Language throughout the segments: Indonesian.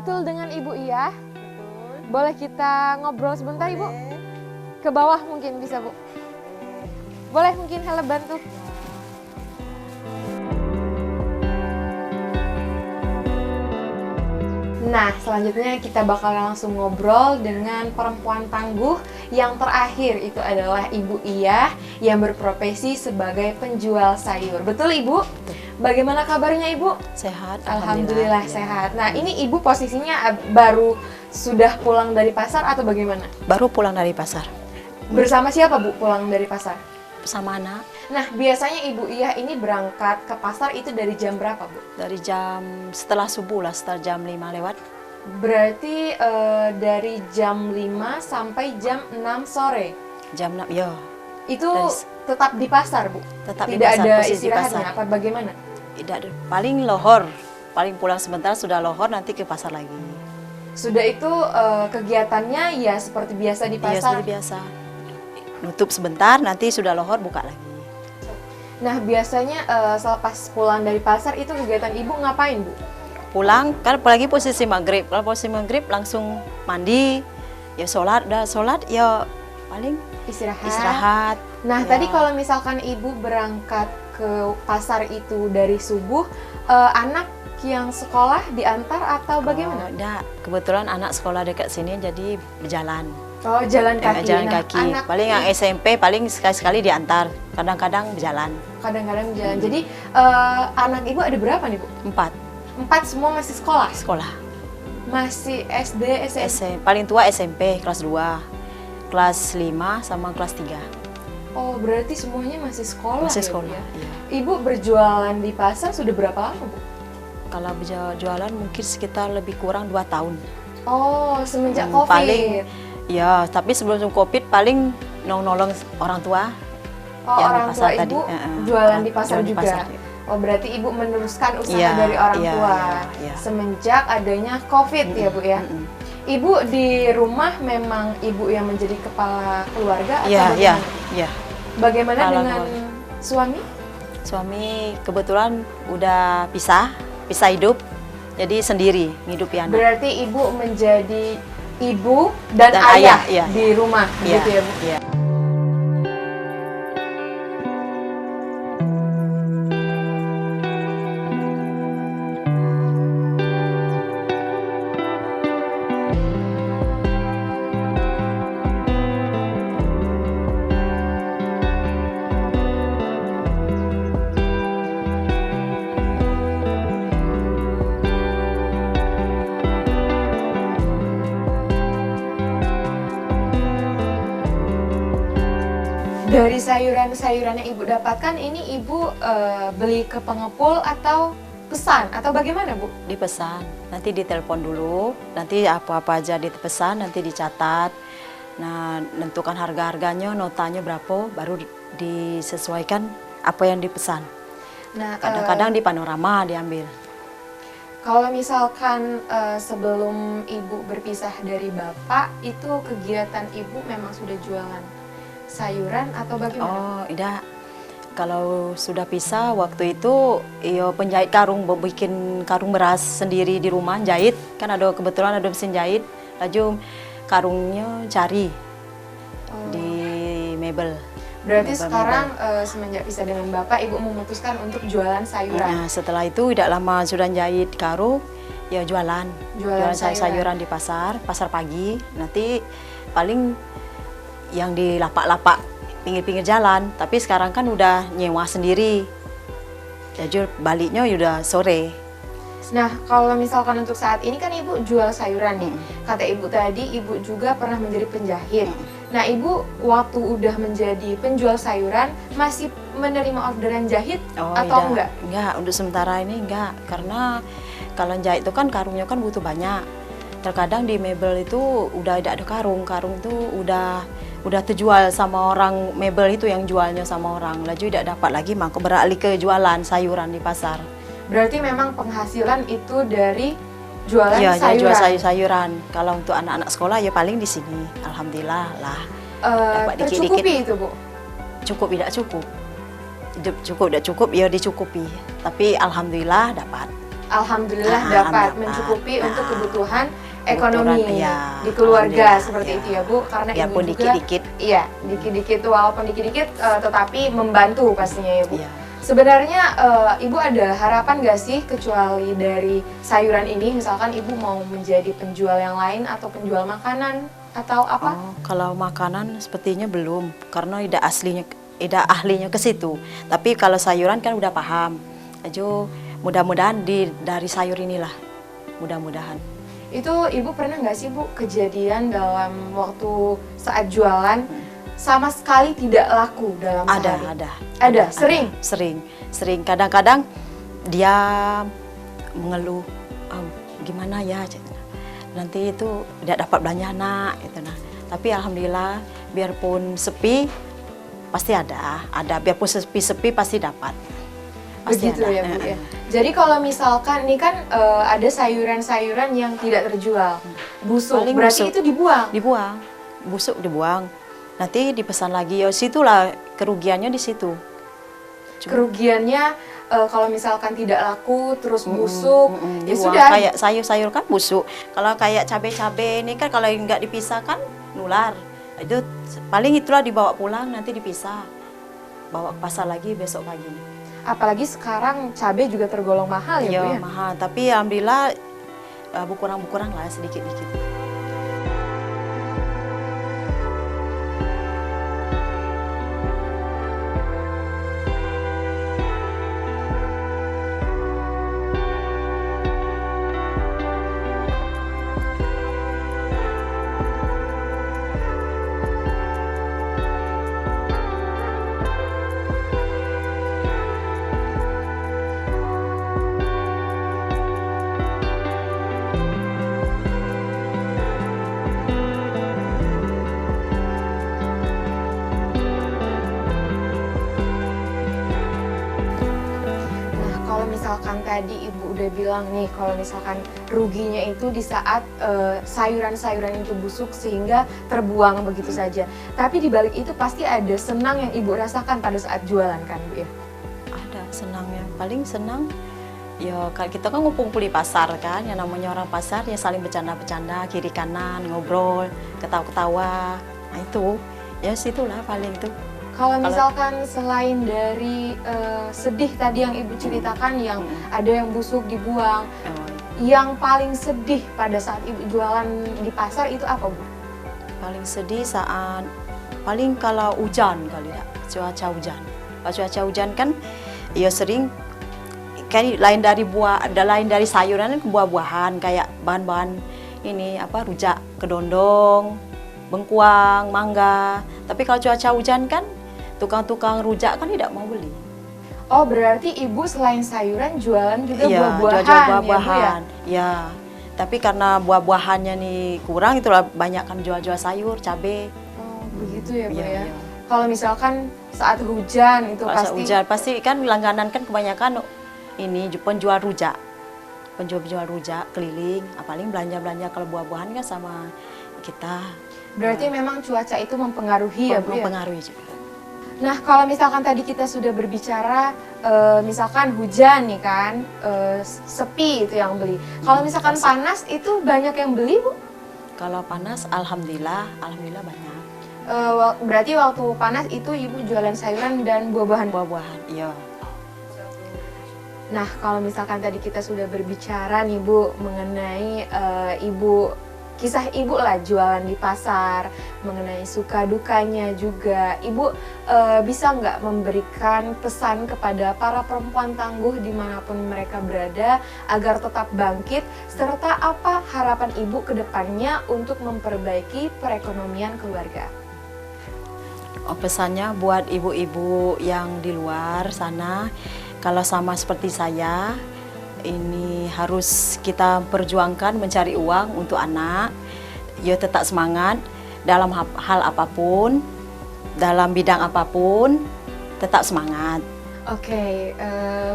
betul dengan Ibu Iyah? Betul. Boleh kita ngobrol sebentar Ibu? Boleh. Ke bawah mungkin bisa Bu? Boleh mungkin Hela bantu? Nah, selanjutnya kita bakal langsung ngobrol dengan perempuan tangguh yang terakhir itu adalah Ibu Iyah yang berprofesi sebagai penjual sayur. Betul Ibu? Bagaimana kabarnya Ibu? Sehat. Alhamdulillah Ya. sehat. Nah, ini Ibu posisinya baru sudah pulang dari pasar atau bagaimana? Baru pulang dari pasar. Bersama siapa Bu pulang dari pasar? Sama anak. Nah, biasanya Ibu Iyah ini berangkat ke pasar itu dari jam berapa, Bu? Dari jam setelah subuh lah, setelah jam 5 lewat. Berarti dari jam 5 sampai jam 6 sore. Jam 6, ya. Itu Dari- tetap di pasar, Bu? Tetap di Tidak pasar, ada posisi di istirahatnya pasar. apa bagaimana? Tidak ada. Paling lohor. Paling pulang sebentar sudah lohor, nanti ke pasar lagi. Sudah itu kegiatannya ya seperti biasa di Iya, pasar. seperti biasa. Nutup sebentar, nanti sudah lohor buka lagi. Nah, biasanya selepas pulang dari pasar itu kegiatan Ibu ngapain, Bu? Pulang, kan apalagi posisi maghrib. Kalau posisi maghrib langsung mandi, ya sholat, udah sholat, ya paling istirahat. Nah, Ya. tadi kalau misalkan Ibu berangkat ke pasar itu dari subuh, anak yang sekolah diantar atau bagaimana? Oh, enggak. Kebetulan anak sekolah dekat sini jadi berjalan. Oh, jalan kaki. Jalan Nah, kaki. anak Paling yang SMP paling sekali-sekali diantar. Kadang-kadang berjalan. kadang-kadang jalan. Jadi anak Ibu ada berapa nih, Bu? 4 4 semua masih sekolah? sekolah. Masih SD, SMP? Paling tua SMP kelas 2. Kelas 5 sama kelas 3. Oh, berarti semuanya masih sekolah Masih ya, Bu, sekolah. ya? Iya. Ibu berjualan di pasar sudah berapa lama, Bu? Kalau jualan mungkin sekitar lebih kurang 2 tahun. Oh, semenjak Hmm, COVID. paling ya, tapi sebelum Covid paling nolong orang tua. Oh, yang di orang pasar tua tadi, Ibu jualan di pasar jualan di juga. pasar. Oh, berarti Ibu meneruskan usaha Iya, dari orang iya, tua iya. semenjak adanya COVID ya, Bu ya. Mm-mm. Ibu di rumah memang Ibu yang menjadi kepala keluarga atau Iya, iya, bagaimana? iya. Bagaimana Kepala dengan keluarga. suami? Suami kebetulan udah pisah hidup, jadi sendiri ngidupi anak. Berarti Ibu menjadi ibu dan, Dan ayah, ayah, iya. di rumah, Iya, gitu ya, Bu? iya. Dari sayuran-sayuran yang Ibu dapatkan, ini Ibu beli ke pengepul atau pesan atau bagaimana, Bu? Dipesan, nanti ditelepon dulu, nanti apa-apa aja dipesan, nanti dicatat. Nah, nentukan harga-harganya, notanya berapa, baru disesuaikan apa yang dipesan. Nah, Kadang-kadang di panorama diambil. kalau misalkan sebelum Ibu berpisah dari Bapak, itu kegiatan Ibu memang sudah jualan sayuran atau bagaimana? Oh, tidak. Kalau sudah pisah, waktu itu iyo penjahit karung, bikin karung beras sendiri di rumah, jahit. Kan ada kebetulan ada mesin jahit, lalu karungnya cari Oh. di mebel. Berarti Mebel-mebel. sekarang semenjak pisah dengan Bapak, Ibu memutuskan untuk jualan sayuran. Nah, setelah itu tidak lama sudah jahit karung, ya jualan. Jualan sayuran di pasar pagi. Nanti paling yang di lapak-lapak pinggir-pinggir jalan. Tapi sekarang kan udah nyewa sendiri. Jadi baliknya udah sore. Nah, kalau misalkan untuk saat ini kan Ibu jual sayuran nih. Kata Ibu tadi, Ibu juga pernah menjadi penjahit. Nah, Ibu waktu udah menjadi penjual sayuran, masih menerima orderan jahit atau enggak? Enggak, untuk sementara ini enggak. Karena kalau jahit itu kan karungnya kan butuh banyak. Terkadang di mebel itu udah tidak ada karung. Karung itu udah terjual sama orang mebel itu yang jualnya sama orang. Lalu tidak dapat lagi, maka beralih ke jualan sayuran di pasar. Berarti memang penghasilan itu dari jualan Iya, sayuran. jual sayuran. Kalau untuk anak-anak sekolah ya paling di sini. Alhamdulillah lah. Dapat dikit-dikit. Tercukupi itu, Bu? Cukup tidak cukup. Cukup tidak cukup ya dicukupi. Tapi alhamdulillah dapat. alhamdulillah dapat mencukupi untuk kebutuhan ekonomi di keluarga seperti itu ya Bu, karena Ibu juga dikit-dikit. Iya, dikit-dikit walaupun dikit-dikit tetapi membantu pastinya ya Bu. Iya. Sebenarnya Ibu ada harapan nggak sih kecuali dari sayuran ini, misalkan Ibu mau menjadi penjual yang lain atau penjual makanan atau apa? Oh, kalau makanan sepertinya belum, karena tidak ahlinya ke situ. Tapi kalau sayuran kan udah paham. Ajo mudah-mudahan dari sayur inilah, mudah-mudahan. Itu Ibu pernah nggak sih Bu kejadian dalam waktu saat jualan sama sekali tidak laku dalam sehari? Ada, sering? Sering. Kadang-kadang dia mengeluh, oh, gimana ya, nanti itu tidak dapat belanja nak, gitu nah. Tapi alhamdulillah, biarpun sepi, pasti ada. Biarpun sepi pasti dapat. Pasti begitu ada. Ya Bu ya. Jadi kalau misalkan ini kan ada sayuran-sayuran yang tidak terjual, busuk, Paling berarti busuk. itu dibuang? Dibuang, busuk dibuang. Nanti dipesan lagi, ya situlah kerugiannya di situ. Kerugiannya kalau misalkan tidak laku terus busuk, ya dibuang. sudah. Kayak sayur-sayur kan busuk. Kalau kayak cabai-cabai ini kan kalau nggak dipisah kan nular. Itu paling itulah dibawa pulang, nanti dipisah. Bawa ke pasar lagi besok pagi. Apalagi sekarang cabai juga tergolong mahal ya Bu ya? Mahal, tapi alhamdulillah berkurang lah sedikit-dikit. Misalkan tadi Ibu udah bilang nih, kalau misalkan ruginya itu di saat sayuran-sayuran itu busuk sehingga terbuang begitu saja. Tapi di balik itu pasti ada senang yang Ibu rasakan pada saat jualan kan Bu ya? Ada senangnya, paling senang ya kita kan ngumpul di pasar kan, yang namanya orang pasar ya saling bercanda-bercanda, kiri kanan, ngobrol, ketawa-ketawa. Nah itu, ya situlah paling itu. Kalau misalkan selain dari sedih tadi yang Ibu ceritakan, yang ada yang busuk dibuang, yang paling sedih pada saat Ibu jualan di pasar itu apa Bu? Paling sedih paling kalau hujan kali ya, cuaca hujan. Kalau cuaca hujan kan ya sering kayak lain dari sayuran kan buah-buahan kayak bahan-bahan ini rujak, kedondong, bengkuang, mangga. Tapi kalau cuaca hujan kan tukang-tukang rujak kan tidak mau beli. Oh, berarti Ibu selain sayuran jualan juga buah-buahan jual buah-buahan. ya Bu ya? Ya. Tapi karena buah-buahannya nih kurang, itulah banyak kan jual-jual sayur, cabai. Oh, begitu ya Bu ya. Iya. Kalau misalkan saat hujan itu saat hujan pasti kan langganan kan kebanyakan ini penjual rujak. Penjual rujak keliling, paling belanja-belanja kalau buah-buahan kan sama kita. Berarti memang cuaca itu mempengaruhi ya Bu ya? Mempengaruhi juga. Nah, kalau misalkan tadi kita sudah berbicara, misalkan hujan nih kan, sepi itu yang beli. Kalau misalkan panas itu banyak yang beli Bu? Kalau panas, alhamdulillah banyak. Berarti waktu panas itu Ibu jualan sayuran dan buah-buahan? Buah-buahan, iya. Nah, kalau misalkan tadi kita sudah berbicara nih Bu mengenai kisah Ibu lah jualan di pasar, mengenai suka dukanya juga. Ibu bisa nggak memberikan pesan kepada para perempuan tangguh dimanapun mereka berada agar tetap bangkit, serta apa harapan Ibu ke depannya untuk memperbaiki perekonomian keluarga? Pesannya buat ibu-ibu yang di luar sana, kalau sama seperti saya, ini harus kita perjuangkan mencari uang untuk anak. Ya tetap semangat dalam hal apapun, dalam bidang apapun, tetap semangat. Oke,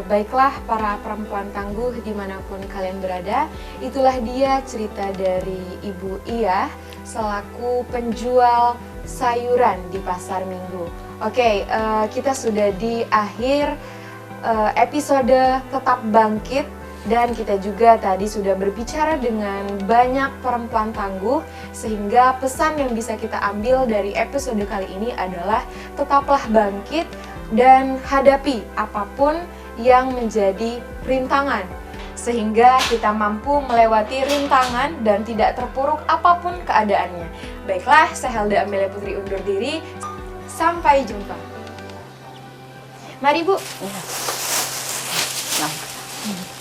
baiklah para perempuan tangguh dimanapun kalian berada. Itulah dia cerita dari Ibu Iyah selaku penjual sayuran di Pasar Minggu. Oke, kita sudah di akhir episode Tetap Bangkit Dan kita juga tadi sudah berbicara dengan banyak perempuan tangguh, sehingga pesan yang bisa kita ambil dari episode kali ini adalah tetaplah bangkit dan hadapi apapun yang menjadi rintangan, sehingga kita mampu melewati rintangan dan tidak terpuruk apapun keadaannya. Baiklah, saya Helda Amelia Putri undur diri. Sampai jumpa. Mari Bu. Iya. Nah.